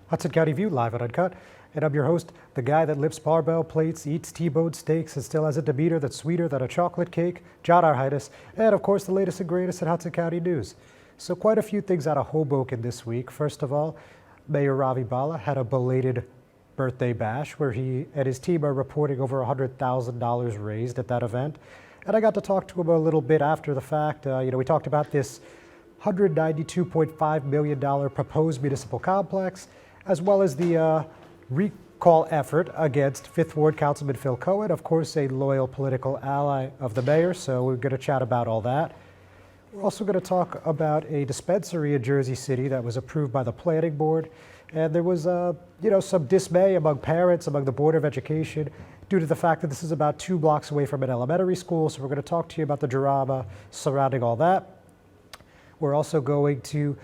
Hudson County View, live and uncut. And I'm your host, the guy that lifts barbell plates, eats T-bone steaks, and still has a demeanor that's sweeter than a chocolate cake, John Heinis, and of course the latest and greatest in Hudson County news. So quite a few things out of Hoboken this week. First of all, Mayor Ravi Bala had a belated birthday bash where he and his team are reporting over $100,000 raised at that event. And I got to talk to him a little bit after the fact. We talked about this $192.5 million proposed municipal complex, as well as the recall effort against 5th Ward Councilman Phil Cohen, of course a loyal political ally of the mayor, so we're going to chat about all that. We're also going to talk about a dispensary in Jersey City that was approved by the planning board, and there was some dismay among parents, among the Board of Education, due to the fact that this is about 2 blocks away from an elementary school, so we're going to talk to you about the drama surrounding all that. We're also going to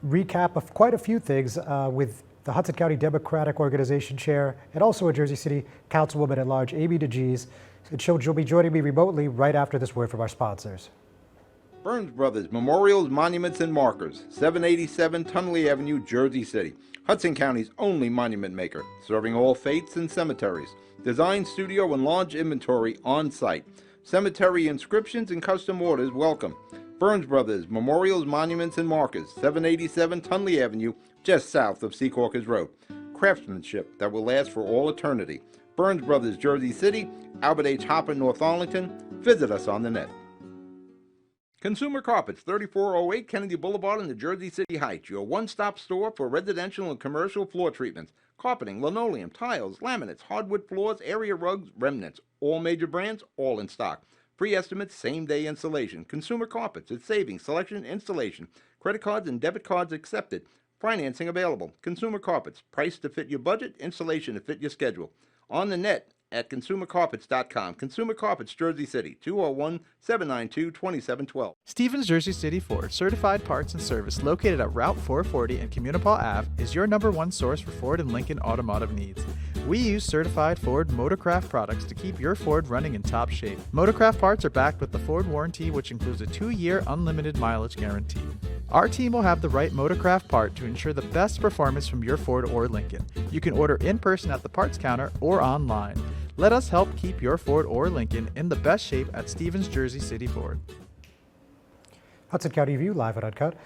recap of quite a few things with the Hudson County Democratic Organization Chair and also a Jersey City Councilwoman at Large, Amy DeGise. And she'll be joining me remotely right after this word from our sponsors. Burns Brothers Memorials, Monuments, and Markers, 787 Tunley Avenue, Jersey City. Hudson County's only monument maker, serving all faiths and cemeteries. Design, studio, and large inventory on site. Cemetery inscriptions and custom orders welcome. Burns Brothers Memorials, Monuments, and Markers, 787 Tunley Avenue, just south of Secaucus Road. Craftsmanship that will last for all eternity. Burns Brothers, Jersey City, Albert H. Hopper, North Arlington. Visit us on the net. Consumer Carpets, 3408 Kennedy Boulevard in the Jersey City Heights. Your one-stop store for residential and commercial floor treatments. Carpeting, linoleum, tiles, laminates, hardwood floors, area rugs, remnants. All major brands, all in stock. Free estimates, same-day installation. Consumer Carpets, it's savings, selection, installation. Credit cards and debit cards accepted. Financing available. Consumer Carpets, price to fit your budget, installation to fit your schedule. On the net at consumercarpets.com. Consumer Carpets, Jersey City, 201-792-2712. Stevens Jersey City Ford, certified parts and service located at Route 440 and Communipaw Ave, is your #1 source for Ford and Lincoln automotive needs. We use certified Ford Motorcraft products to keep your Ford running in top shape. Motorcraft parts are backed with the Ford warranty, which includes a 2-year unlimited mileage guarantee. Our team will have the right Motorcraft part to ensure the best performance from your Ford or Lincoln. You can order in person at the parts counter or online. Let us help keep your Ford or Lincoln in the best shape at Stevens Jersey City Ford. Hudson County View, live and uncut.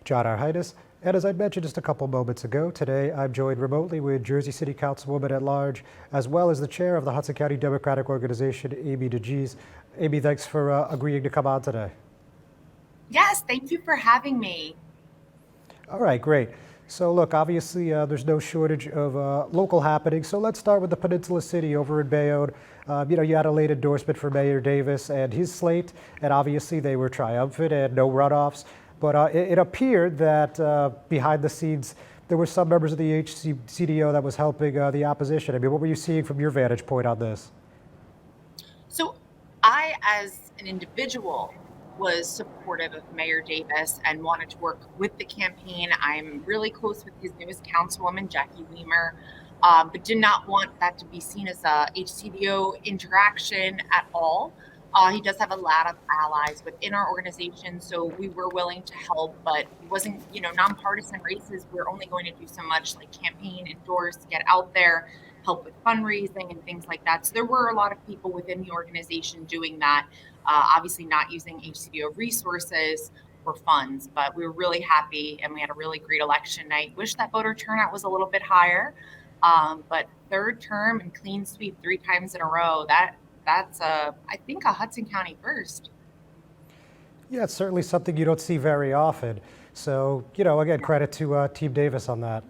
John Heinis. And as I mentioned just a couple moments ago, today I'm joined remotely with Jersey City Councilwoman at Large, as well as the chair of the Hudson County Democratic Organization, Amy DeGise. Amy, thanks for agreeing to come on today. Yes, thank you for having me. All right, great. So look, obviously there's no shortage of local happenings. So let's start with the Peninsula City over in Bayonne. You had a late endorsement for Mayor Davis and his slate, and obviously they were triumphant and no runoffs. But it appeared that behind the scenes, there were some members of the HCDO that was helping the opposition. I mean, what were you seeing from your vantage point on this? So I, as an individual, was supportive of Mayor Davis and wanted to work with the campaign. I'm really close with his newest councilwoman, Jackie Weimer, but did not want that to be seen as a HCDO interaction at all. He does have a lot of allies within our organization, so we were willing to help, but it wasn't, nonpartisan races. We're only going to do so much, like campaign, endorse, get out there, help with fundraising and things like that. So there were a lot of people within the organization doing that, obviously not using HCDO resources or funds, but we were really happy and we had a really great election. I wish that voter turnout was a little bit higher, but third term and clean sweep 3 times in a row, that's I think a Hudson County first. Yeah, it's certainly something you don't see very often. So, again, credit to Team Davis on that.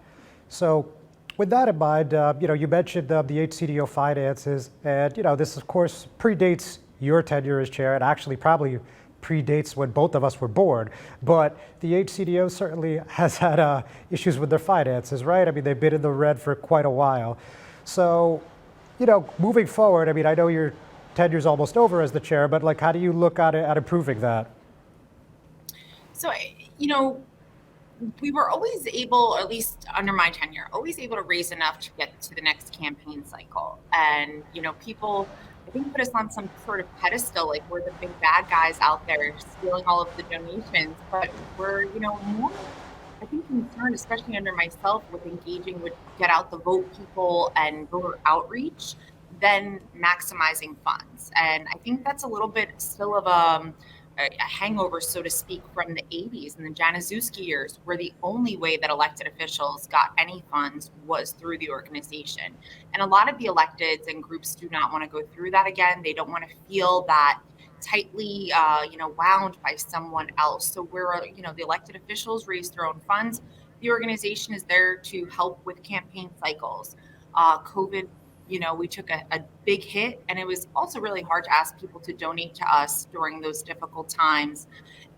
So with that in mind, you mentioned the HCDO finances, and, this, of course, predates your tenure as chair. It actually probably predates when both of us were born. But the HCDO certainly has had issues with their finances, right? I mean, they've been in the red for quite a while. So, moving forward, I mean, I know your tenure's almost over as the chair, but how do you look at improving that? So, we were always able, or at least under my tenure, always able to raise enough to get to the next campaign cycle. And, people, I think, put us on some sort of pedestal, like we're the big bad guys out there stealing all of the donations. But we're, more, I think, concerned, especially under myself, with engaging with get out the vote people and voter outreach than maximizing funds. And I think that's a little bit still of a hangover, so to speak, from the 80s and the Januszewski years, where the only way that elected officials got any funds was through the organization. And a lot of the electeds and groups do not want to go through that again. They don't want to feel that tightly, wound by someone else. So the elected officials raise their own funds. The organization is there to help with campaign cycles. COVID, we took a big hit, and it was also really hard to ask people to donate to us during those difficult times.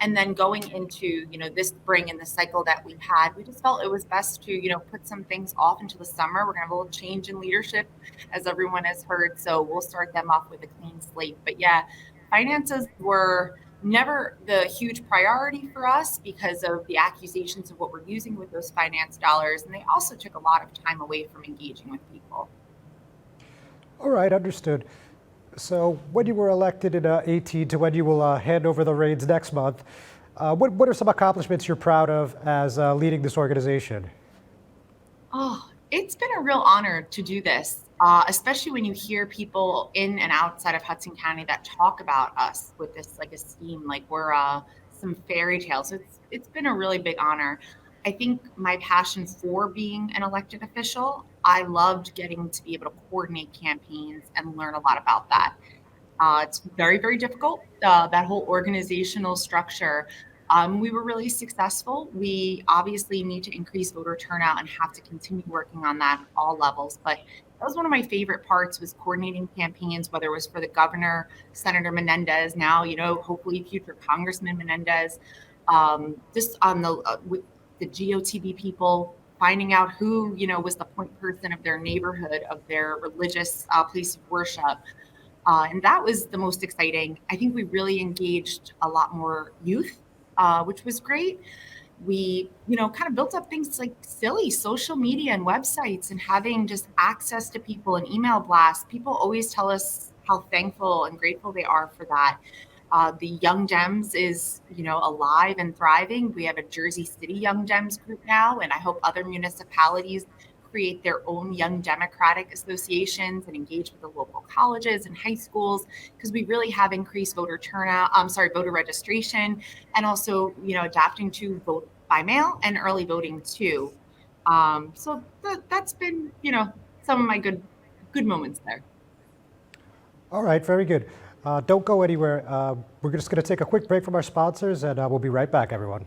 And then going into, this spring and the cycle that we had, we just felt it was best to, put some things off into the summer. We're gonna have a little change in leadership, as everyone has heard. So we'll start them off with a clean slate. But yeah, finances were never the huge priority for us because of the accusations of what we're using with those finance dollars. And they also took a lot of time away from engaging with people. All right, understood. So when you were elected in 18 to when you will hand over the reins next month, what are some accomplishments you're proud of as leading this organization? Oh, it's been a real honor to do this, especially when you hear people in and outside of Hudson County that talk about us with this esteem, like we're some fairy tales. It's been a really big honor. I think my passion for being an elected official, I loved getting to be able to coordinate campaigns and learn a lot about that. It's very, very difficult, that whole organizational structure. We were really successful. We obviously need to increase voter turnout and have to continue working on that at all levels. But that was one of my favorite parts, was coordinating campaigns, whether it was for the governor, Senator Menendez, now, hopefully future Congressman Menendez, just on with the GOTB people, finding out who, was the point person of their neighborhood, of their religious place of worship. And that was the most exciting. I think we really engaged a lot more youth, which was great. We, kind of built up things like silly social media and websites, and having just access to people and email blasts. People always tell us how thankful and grateful they are for that. The Young Dems is, alive and thriving. We have a Jersey City Young Dems group now, and I hope other municipalities create their own Young Democratic associations and engage with the local colleges and high schools, because we really have increased voter registration, and also, adapting to vote by mail and early voting too. So that's been, some of my good moments there. All right, very good. Don't go anywhere. We're just going to take a quick break from our sponsors, and we'll be right back, everyone.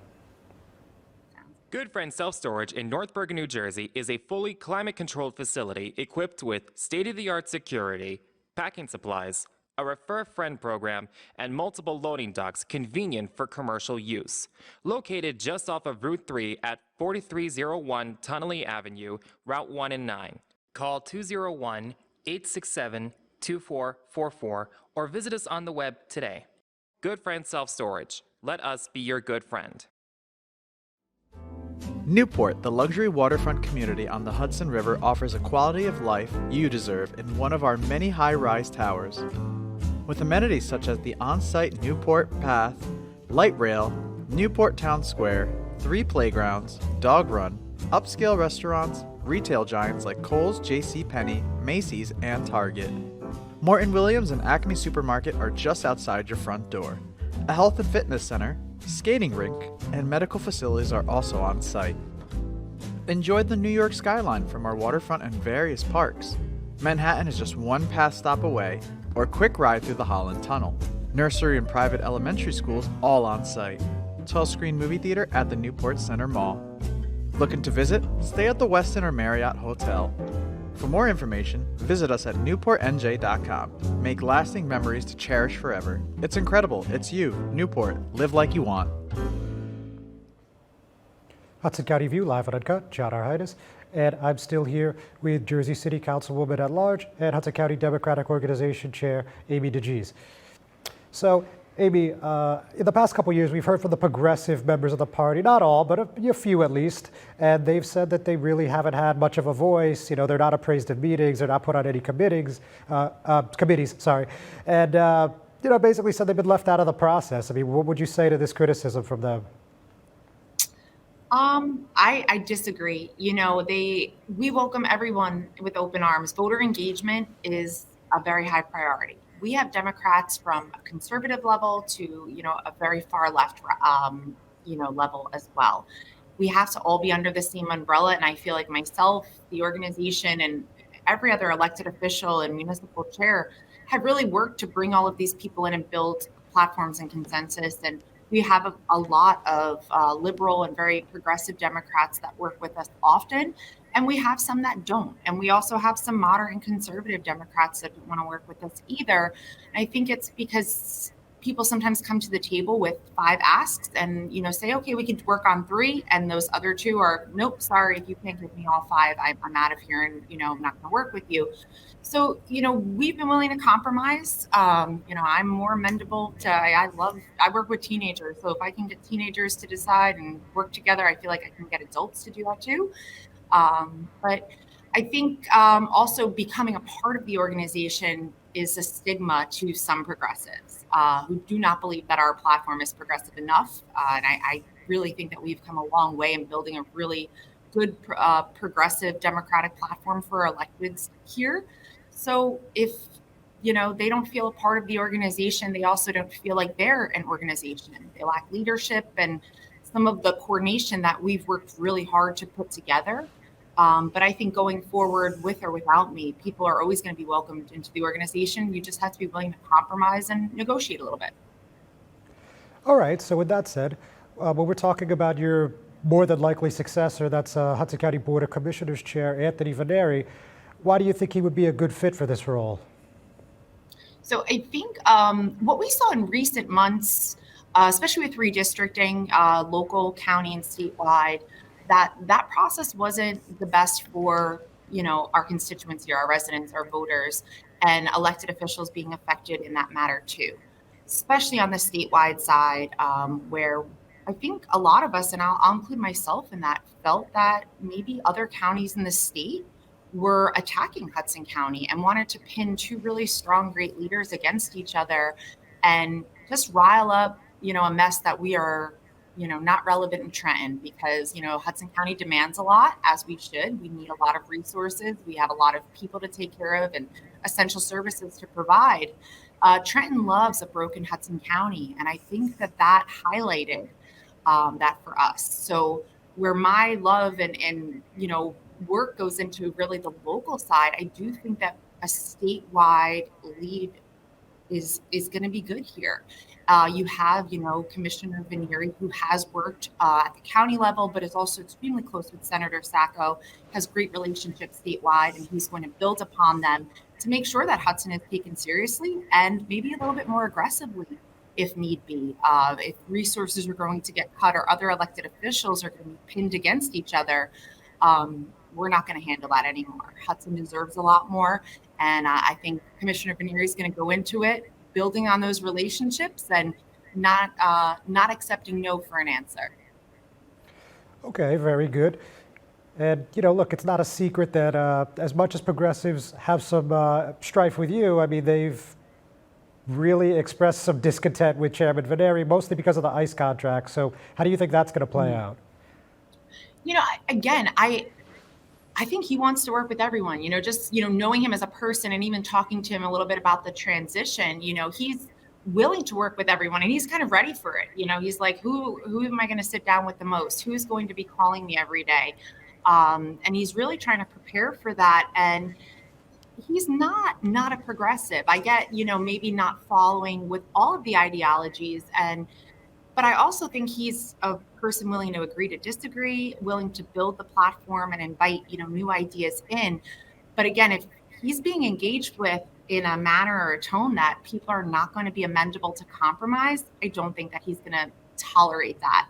Good Friend Self-Storage in North Bergen, New Jersey is a fully climate-controlled facility equipped with state-of-the-art security, packing supplies, a Refer Friend program, and multiple loading docks convenient for commercial use. Located just off of Route 3 at 4301 Tunnelly Avenue, Route 1 and 9. Call 201-867-2444 or visit us on the web today. Good Friend Self-Storage. Let us be your good friend. Newport, the luxury waterfront community on the Hudson River, offers a quality of life you deserve in one of our many high-rise towers. With amenities such as the on-site Newport Path, light rail, Newport Town Square, 3 playgrounds, dog run, upscale restaurants, retail giants like Kohl's, JCPenney, Macy's, and Target. Morton Williams and Acme Supermarket are just outside your front door. A health and fitness center, skating rink, and medical facilities are also on site. Enjoy the New York skyline from our waterfront and various parks. Manhattan is just one pass stop away, or a quick ride through the Holland Tunnel. Nursery and private elementary schools all on site. 12-screen movie theater at the Newport Center Mall. Looking to visit? Stay at the Westin or Marriott Hotel. For more information, visit us at newportnj.com. Make lasting memories to cherish forever. It's incredible. It's you, Newport. Live like you want. Hudson County View, live and uncut. John R. Heinis. And I'm still here with Jersey City Councilwoman at Large and Hudson County Democratic Organization Chair Amy DeGise. So Amy, in the past couple of years, we've heard from the progressive members of the party, not all, but a few at least, and they've said that they really haven't had much of a voice. You know, they're not appraised in meetings, they're not put on any committees, sorry, and you know, basically said they've been left out of the process. I mean, what would you say to this criticism from them? I disagree. You know, we welcome everyone with open arms. Voter engagement is a very high priority. We have Democrats from a conservative level to, you know, a very far left, you know, level as well. We have to all be under the same umbrella. And I feel like myself, the organization, and every other elected official and municipal chair have really worked to bring all of these people in and build platforms and consensus. And we have a lot of liberal and very progressive Democrats that work with us often, and we have some that don't. And we also have some moderate and conservative Democrats that don't want to work with us either. And I think it's because people sometimes come to the table with 5 asks and, you know, say, okay, we can work on 3, and those other 2 are, nope, sorry, if you can't give me all 5, I'm out of here, and, you know, I'm not going to work with you. So, you know, we've been willing to compromise. You know, I'm more amendable to, I work with teenagers. So if I can get teenagers to decide and work together, I feel like I can get adults to do that too. But I think also becoming a part of the organization is a stigma to some progressives who do not believe that our platform is progressive enough. And I really think that we've come a long way in building a really good progressive democratic platform for our electeds here. So if, you know, they don't feel a part of the organization, they also don't feel like they're an organization. They lack leadership and some of the coordination that we've worked really hard to put together. But I think going forward, with or without me, people are always going to be welcomed into the organization. You just have to be willing to compromise and negotiate a little bit. All right, so with that said, when we're talking about your more than likely successor, that's Hudson County Board of Commissioners Chair Anthony Veneri, why do you think he would be a good fit for this role? So I think what we saw in recent months, especially with redistricting, local, county, and statewide, that process wasn't the best for, you know, our constituency, our residents, our voters, and elected officials being affected in that matter too, especially on the statewide side, where I think a lot of us, and I'll include myself in that, felt that maybe other counties in the state were attacking Hudson County and wanted to pin 2 really strong, great leaders against each other and just rile up, you know, a mess that we are, you know, not relevant in Trenton because, you know, Hudson County demands a lot, as we should. We need a lot of resources. We have a lot of people to take care of and essential services to provide. Trenton loves a broken Hudson County, and I think that highlighted that for us. So where my love and you know, work goes into really the local side, I do think that a statewide lead is going to be good here. You have, you know, Commissioner Veneri, who has worked at the county level, but is also extremely close with Senator Sacco, has great relationships statewide, and he's going to build upon them to make sure that Hudson is taken seriously and maybe a little bit more aggressively if need be. If resources are going to get cut or other elected officials are going to be pinned against each other, we're not going to handle that anymore. Hudson deserves a lot more. And I think Commissioner Veneri is going to go into it building on those relationships and not accepting no for an answer. Okay, very good. And, you know, look, it's not a secret that as much as progressives have some strife with you, I mean, they've really expressed some discontent with Chairman Veneri, mostly because of the ICE contract. So how do you think that's going to play out? You know, again, I think he wants to work with everyone, you know, just, you know, knowing him as a person and even talking to him a little bit about the transition, you know, he's willing to work with everyone and he's kind of ready for it. You know, he's like, who am I going to sit down with the most? Who's going to be calling me every day? And he's really trying to prepare for that. And he's not a progressive. I get, you know, maybe not following with all of the ideologies, but I also think he's a person willing to agree to disagree, willing to build the platform and invite, you know, new ideas in. But again, if he's being engaged with in a manner or a tone that people are not going to be amendable to compromise, I don't think that he's going to tolerate that.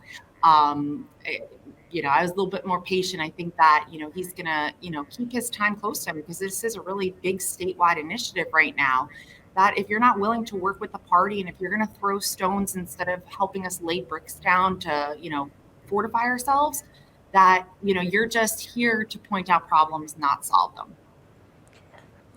You know, I was a little bit more patient. I think that, you know, he's going to, you know, keep his time close to him because this is a really big statewide initiative right now. that if you're not willing to work with the party, and if you're going to throw stones instead of helping us lay bricks down to, fortify ourselves, that, you're just here to point out problems, not solve them.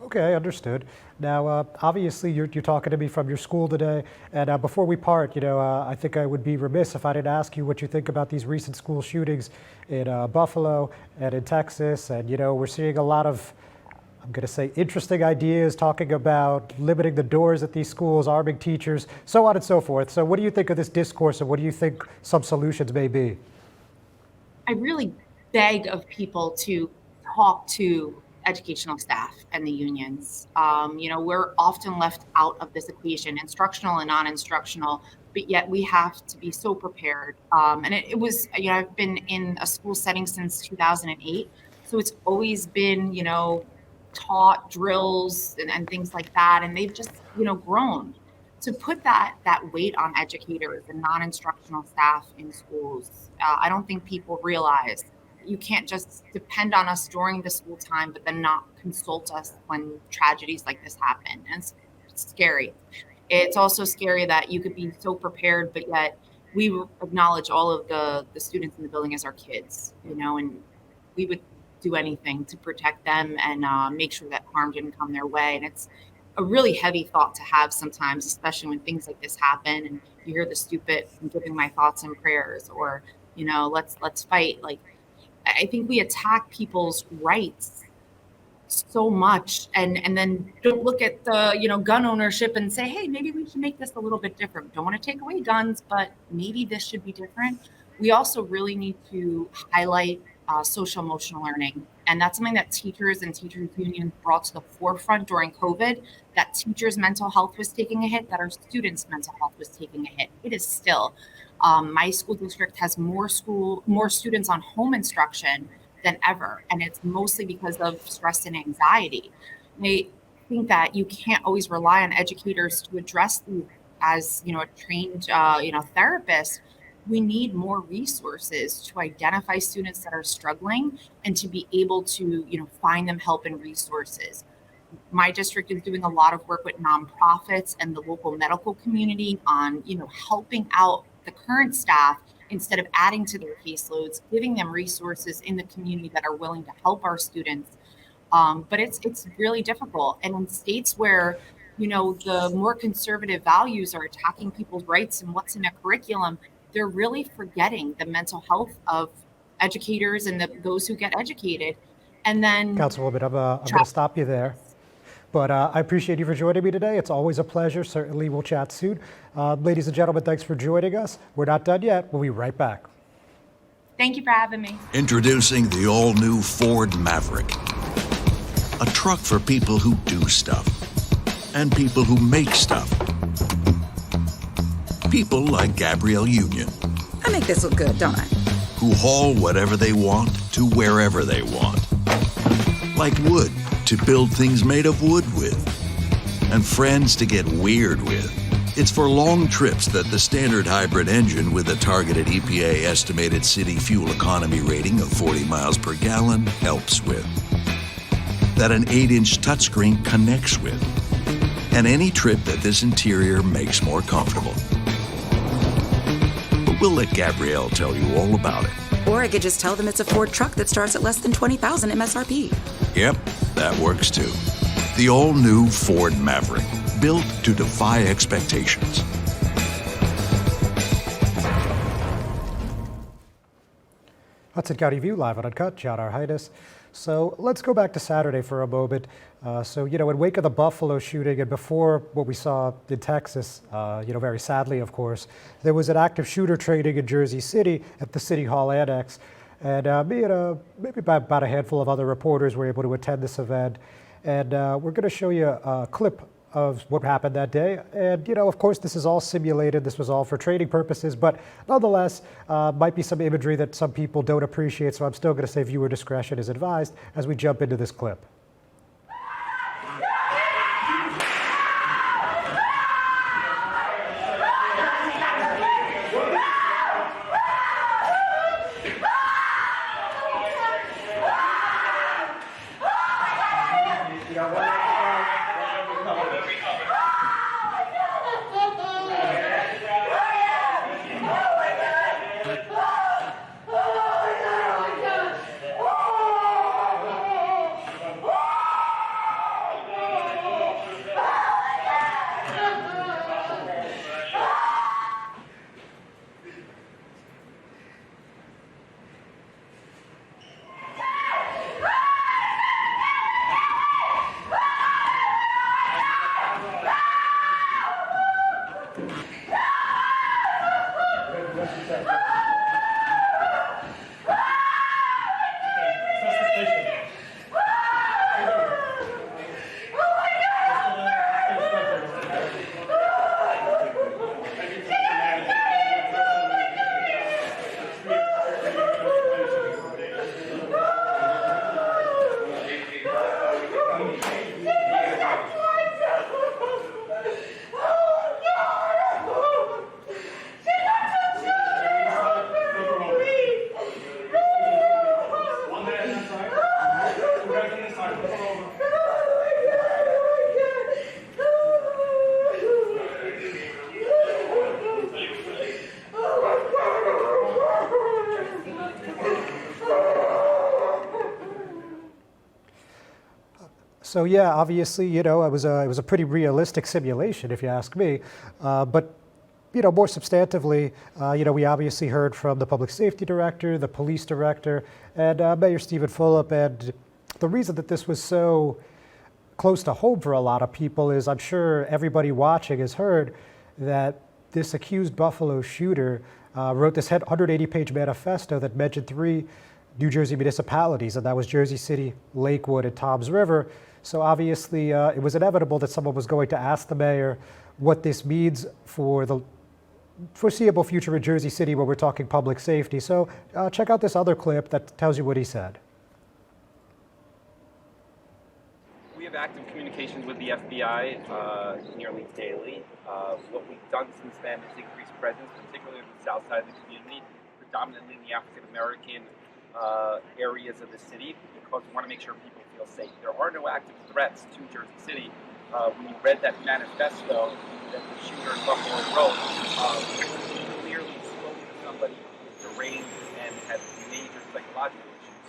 Okay, understood. Now, obviously, you're talking to me from your school today, and before we part, I think I would be remiss if I didn't ask you what you think about these recent school shootings in Buffalo and in Texas, and we're seeing a lot of, I'm going to say, interesting ideas talking about limiting the doors at these schools, arming teachers, so on and so forth. So, what do you think of this discourse, and what do you think some solutions may be? I really beg of people to talk to educational staff and the unions. We're often left out of this equation, instructional and non-instructional, but yet we have to be so prepared. And it was, I've been in a school setting since 2008. So it's always been, taught drills and things like that. And they've just, grown. To put that weight on educators and non-instructional staff in schools, I don't think people realize you can't just depend on us during the school time, but then not consult us when tragedies like this happen. And it's scary. It's also scary that you could be so prepared, but yet we acknowledge all of the students in the building as our kids, and we would do anything to protect them and make sure that harm didn't come their way. And it's a really heavy thought to have sometimes, especially when things like this happen and you hear the stupid "I'm giving my thoughts and prayers," or, let's fight. Like, I think we attack people's rights so much and then don't look at the, gun ownership and say, hey, maybe we should make this a little bit different. Don't want to take away guns, but maybe this should be different. We also really need to highlight social emotional learning. And that's something that teachers and teachers unions brought to the forefront during COVID, that teachers' mental health was taking a hit, that our students' mental health was taking a hit. It is still. My school district has more students on home instruction than ever. And it's mostly because of stress and anxiety. I think that you can't always rely on educators to address these as, a trained, therapist. We need more resources to identify students that are struggling and to be able to, find them help and resources. My district is doing a lot of work with nonprofits and the local medical community on, helping out the current staff instead of adding to their caseloads, giving them resources in the community that are willing to help our students. But it's really difficult. And in states where, the more conservative values are attacking people's rights and what's in a curriculum, they're really forgetting the mental health of educators and those who get educated. And then, Councilwoman, I'm going to stop you there. But I appreciate you for joining me today. It's always a pleasure. Certainly we'll chat soon. Ladies and gentlemen, thanks for joining us. We're not done yet. We'll be right back. Thank you for having me. Introducing the all-new Ford Maverick. A truck for people who do stuff. And people who make stuff. People like Gabrielle Union. I make this look good, don't I? Who haul whatever they want to wherever they want. Like wood to build things made of wood with. And friends to get weird with. It's for long trips that the standard hybrid engine with a targeted EPA estimated city fuel economy rating of 40 miles per gallon helps with. That an 8-inch touchscreen connects with. And any trip that this interior makes more comfortable. But we'll let Gabrielle tell you all about it. Or I could just tell them it's a Ford truck that starts at less than $20,000 MSRP. Yep, that works too. The all-new Ford Maverick, built to defy expectations. Hudson County View, live on Uncut, John Heinis. So let's go back to Saturday for a moment. In wake of the Buffalo shooting and before what we saw in Texas, very sadly, of course, there was an active shooter training in Jersey City at the City Hall Annex. And me and maybe about a handful of other reporters were able to attend this event. And we're going to show you a clip of what happened that day. And, of course, this is all simulated. This was all for training purposes. But nonetheless, might be some imagery that some people don't appreciate. So I'm still going to say viewer discretion is advised as we jump into this clip. So yeah, obviously, it was a pretty realistic simulation, if you ask me. But more substantively, we obviously heard from the public safety director, the police director, and Mayor Stephen Fulop. And the reason that this was so close to home for a lot of people is I'm sure everybody watching has heard that this accused Buffalo shooter wrote this 180-page manifesto that mentioned 3 New Jersey municipalities, and that was Jersey City, Lakewood, and Toms River. So obviously, it was inevitable that someone was going to ask the mayor what this means for the foreseeable future in Jersey City when we're talking public safety. So check out this other clip that tells you what he said. We have active communications with the FBI nearly daily. What we've done since then is increase presence, particularly on the south side of the community, predominantly in the African American areas of the city, because we want to make sure people feel safe. There are no active threats to Jersey City. When you read that manifesto that the shooter in Buffalo wrote, he clearly spoke to somebody who's deranged and has major psychological issues.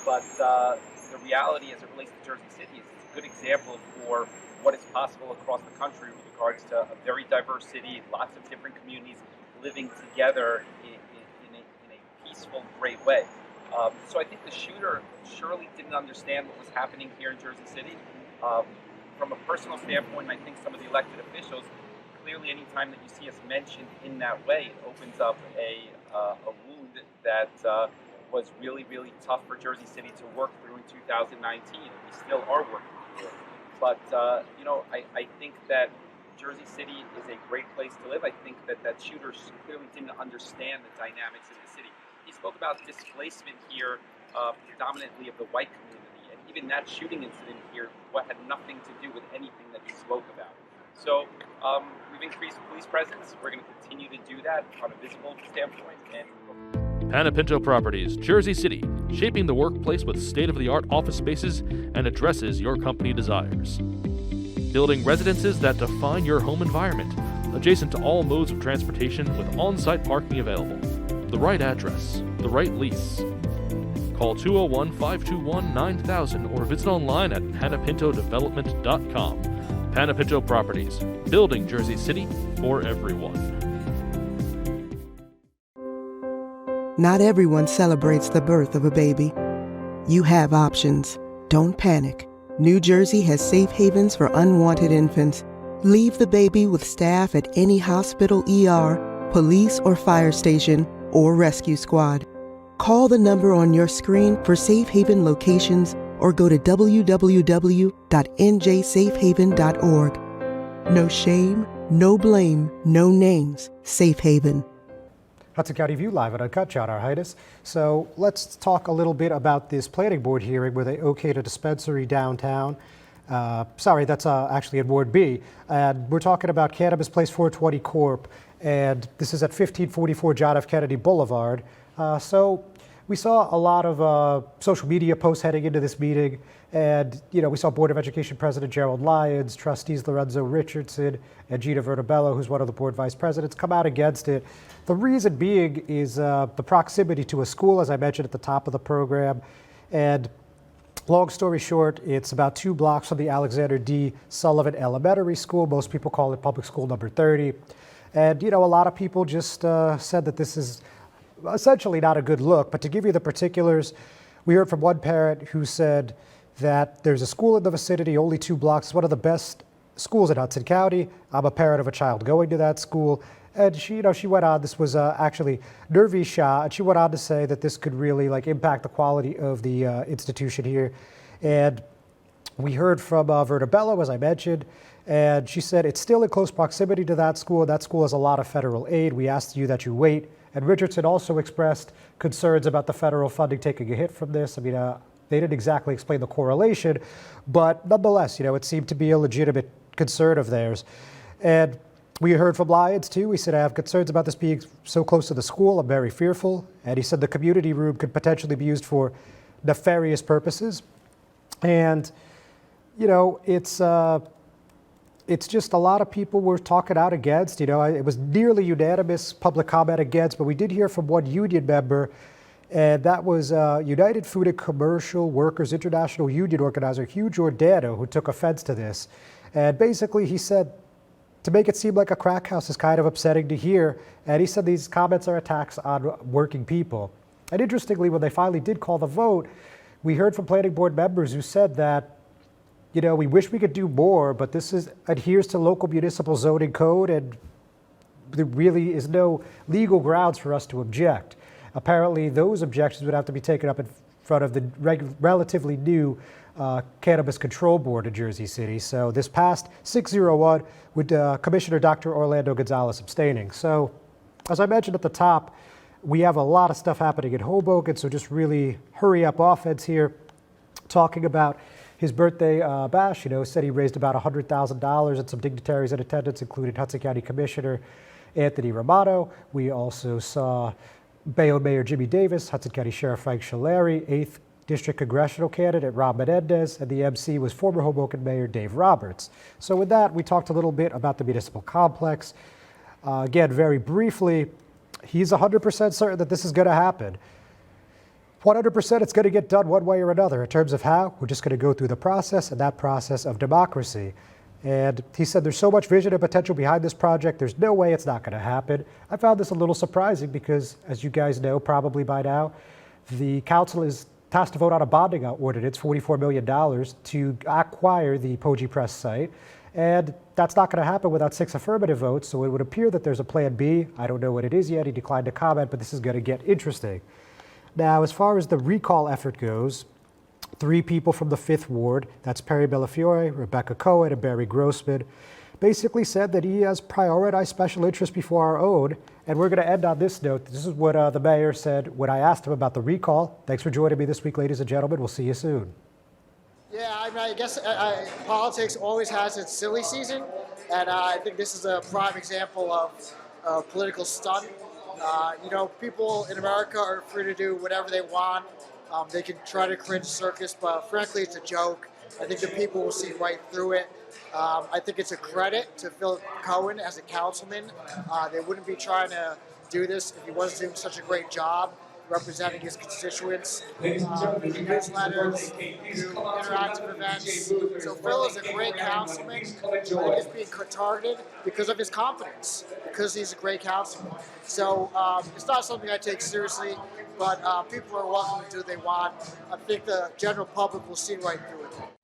But the reality as it relates to Jersey City is it's a good example for what is possible across the country with regards to a very diverse city, lots of different communities living together in a peaceful, great way. So I think the shooter surely didn't understand what was happening here in Jersey City. From a personal standpoint, I think some of the elected officials, clearly any time that you see us mentioned in that way, it opens up a wound that was really, really tough for Jersey City to work through in 2019, and we still are working through it. But, I think that Jersey City is a great place to live. I think that shooter clearly didn't understand the dynamics of the city. He spoke about displacement here, predominantly of the white community. And even that shooting incident here had nothing to do with anything that he spoke about. So we've increased police presence. We're going to continue to do that on a visible standpoint. And Panepinto Properties, Jersey City, shaping the workplace with state-of-the-art office spaces and addresses your company desires. Building residences that define your home environment, adjacent to all modes of transportation with on-site parking available. The right address, the right lease. Call 201-521-9000 or visit online at panepintodevelopment.com. Panepinto Properties, building Jersey City for everyone. Not everyone celebrates the birth of a baby. You have options. Don't panic. New Jersey has safe havens for unwanted infants. Leave the baby with staff at any hospital, ER, police or fire station, or rescue squad. Call the number on your screen for safe haven locations or go to www.njsafehaven.org. No shame, no blame, no names. Safe Haven. Hudson County View live at Uncut. John Heinis. So let's talk a little bit about this planning board hearing where they okayed a dispensary downtown. That's actually at Ward B. And we're talking about Cannabis Place 420 Corp. And this is at 1544 John F. Kennedy Boulevard. So we saw a lot of social media posts heading into this meeting. And, we saw Board of Education President Gerald Lyons, trustees Lorenzo Richardson, and Gina Vertobello, who's one of the board vice presidents, come out against it. The reason being is the proximity to a school, as I mentioned at the top of the program. And long story short, it's about 2 blocks from the Alexander D. Sullivan Elementary School. Most people call it Public School Number 30. And, a lot of people just said that this is essentially not a good look. But to give you the particulars, we heard from one parent who said that there's a school in the vicinity, only 2 blocks. It's one of the best schools in Hudson County. I'm a parent of a child going to that school. And she went on, this was actually Nirvi Shah, and she went on to say that this could really impact the quality of the institution here. And we heard from Vertobello, as I mentioned, and she said it's still in close proximity to that school. That school has a lot of federal aid. We asked you that you wait. And Richardson also expressed concerns about the federal funding taking a hit from this. I mean, they didn't exactly explain the correlation, but nonetheless, it seemed to be a legitimate concern of theirs. And we heard from Lyons too. He said, I have concerns about this being so close to the school. I'm very fearful. And he said the community room could potentially be used for nefarious purposes. And, it's just a lot of people were talking out against. It was nearly unanimous public comment against, but we did hear from one union member, And that was United Food and Commercial Workers International Union organizer Hugh Giordano who took offense to this. And basically he said, to make it seem like a crack house is kind of upsetting to hear. And he said these comments are attacks on working people. And interestingly, when they finally did call the vote, we heard from planning board members who said that, you know, we wish we could do more, but this adheres to local municipal zoning code, and there really is no legal grounds for us to object. Apparently, those objections would have to be taken up in front of the relatively new Cannabis Control Board of Jersey City. So this passed 6-0-1 with Commissioner Dr. Orlando Gonzalez abstaining. So as I mentioned at the top, we have a lot of stuff happening in Hoboken, so just really hurry up offense here. Talking about his birthday bash, you know, said he raised about $100,000, and some dignitaries in attendance included Hudson County Commissioner Anthony Romano. We also saw Bayonne Mayor Jimmy Davis, Hudson County Sheriff Frank Scialleri, 8th District Congressional candidate Rob Menendez, and the MC was former Hoboken Mayor Dave Roberts. So with that, we talked a little bit about the municipal complex. Again, very briefly, he's 100% certain that this is going to happen. 100% it's going to get done one way or another. In terms of how, we're just going to go through the process, and that process of democracy. And he said there's so much vision and potential behind this project, there's no way it's not going to happen. I found this a little surprising because, as you guys know probably by now, the council is tasked to vote on a bonding ordinance, $44 million, to acquire the Poggi Press site. And that's not going to happen without 6 affirmative votes, so it would appear that there's a plan B. I don't know what it is yet. He declined to comment, but this is going to get interesting. Now, as far as the recall effort goes, 3 people from the 5th Ward, that's Perry Bellafiore, Rebecca Cohen, and Barry Grossman, basically said that he has prioritized special interests before our own. And we're going to end on this note. This is what the mayor said when I asked him about the recall. Thanks for joining me this week, ladies and gentlemen. We'll see you soon. Yeah, I mean, I guess politics always has its silly season, and I think this is a prime example of political stunt. You know, people in America are free to do whatever they want. They can try to cringe circus, but frankly, it's a joke. I think the people will see right through it. I think it's a credit to Phil Cohen as a councilman. They wouldn't be trying to do this if he wasn't doing such a great job representing his constituents, newsletters, do interactive events. So Phil is a great councilman. I think he's being targeted because of his competence, because he's a great councilman. So it's not something I take seriously, but people are welcome to do what they want. I think the general public will see right through it.